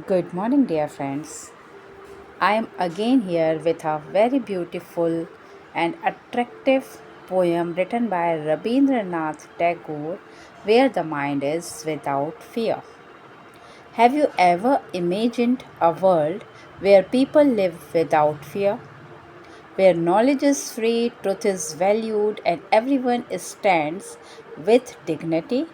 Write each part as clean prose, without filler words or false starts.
Good morning, dear friends. I am again here with a very beautiful and attractive poem written by Rabindranath Tagore, Where the Mind is Without Fear. Have you ever imagined a world where people live without fear? Where knowledge is free, truth is valued, and everyone stands with dignity?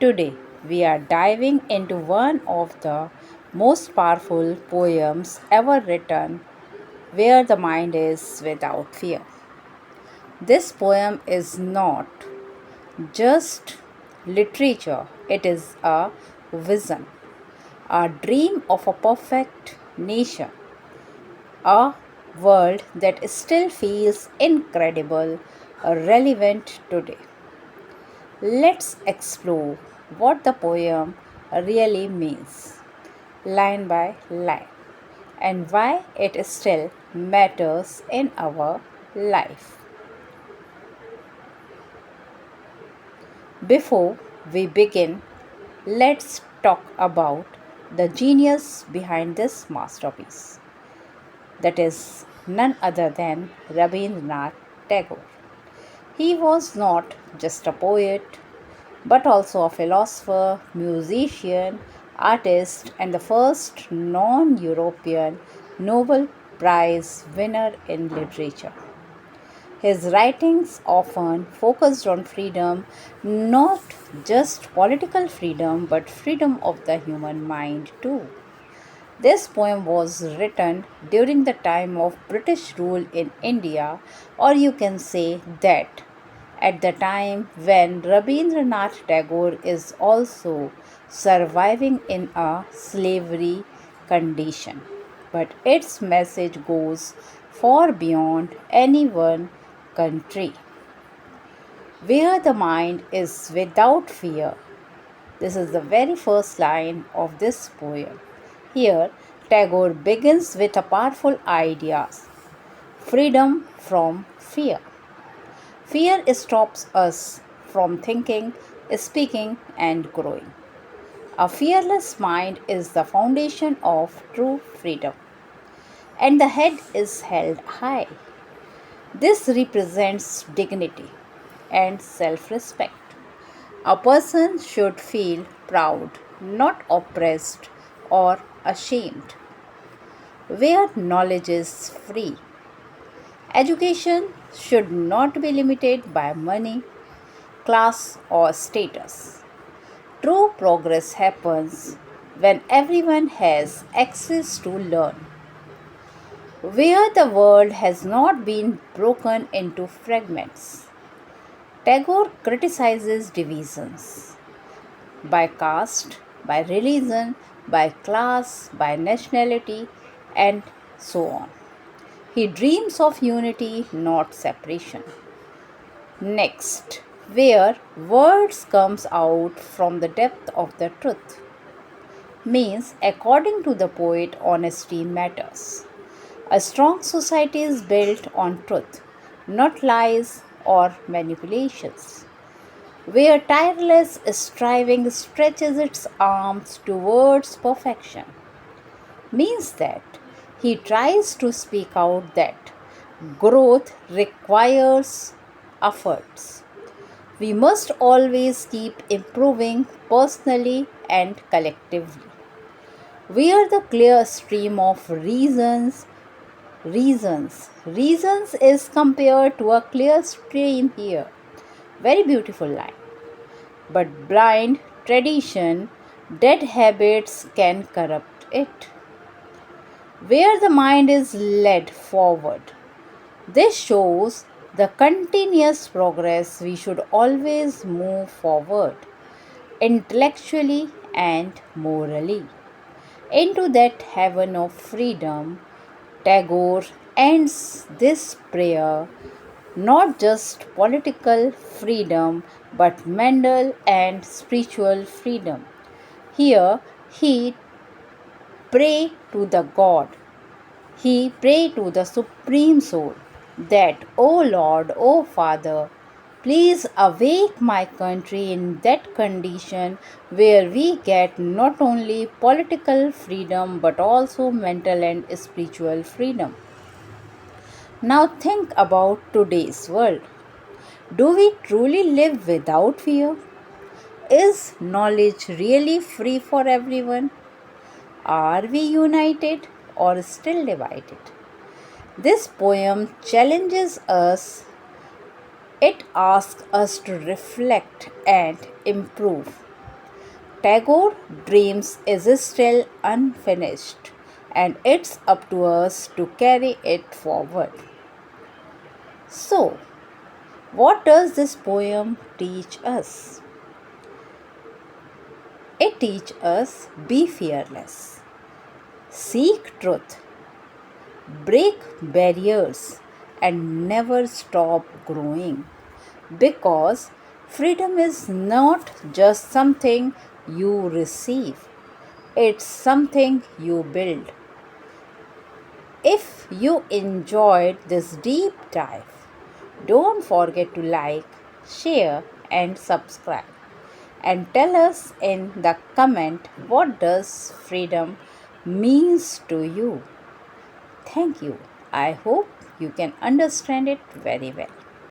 Today, we are diving into one of the most powerful poems ever written, Where the Mind is Without Fear. This poem is not just literature, it is a vision, a dream of a perfect nation, a world that still feels incredible, relevant today. Let's explore what the poem really means, line by line, and why it still matters in our life. Before we begin, let's talk about the genius behind this masterpiece. That is none other than Rabindranath Tagore. He was not just a poet, but also a philosopher, musician, artist, and the first non European Nobel Prize winner in literature. His writings often focused on freedom, not just political freedom, but freedom of the human mind too. This poem was written during the time of British rule in India, or you can say that at the time when Rabindranath Tagore is also surviving in a slavery condition. But its message goes far beyond any one country. Where the mind is without fear, this is the very first line of this poem. Here, Tagore begins with a powerful idea: freedom from fear. Fear stops us from thinking, speaking, and growing. A fearless mind is the foundation of true freedom, and the head is held high. This represents dignity and self respect. A person should feel proud, not oppressed or ashamed. Where knowledge is free, education should not be limited by money, class, or status. True progress happens when everyone has access to learn. Where the world has not been broken into fragments. Tagore criticizes divisions by caste, by religion, by class, by nationality, and so on. He dreams of unity, not separation. Next, where words comes out from the depth of the truth means according to the poet honesty matters. A strong society is built on truth, not lies or manipulations. Where tireless striving stretches its arms towards perfection means that he tries to speak out that growth requires efforts. We must always keep improving personally and collectively. We are the clear stream of reasons is compared to a clear stream here. Very beautiful line. But blind tradition, dead habits can corrupt it. Where the mind is led forward, this shows the continuous progress. We should always move forward intellectually and morally into that heaven of freedom. Tagore ends this prayer not just political freedom but mental and spiritual freedom. Here he pray to the God. He pray to the Supreme Soul that, O Lord, O Father, Please awake my country in that condition where we get not only political freedom but also mental and spiritual freedom. Now think about today's world. Do we truly live without fear? Is knowledge really free for everyone? Are we united or still divided? This poem challenges us. It asks us to reflect and improve. Tagore dreams is still unfinished and it's up to us to carry it forward. So, what does this poem teach us? It teaches us be fearless, seek truth, break barriers, and never stop growing. Because freedom is not just something you receive, it's something you build. If you enjoyed this deep dive, don't forget to like, share, and subscribe. And tell us in the comment what does freedom means to you. Thank you. I hope you can understand it very well.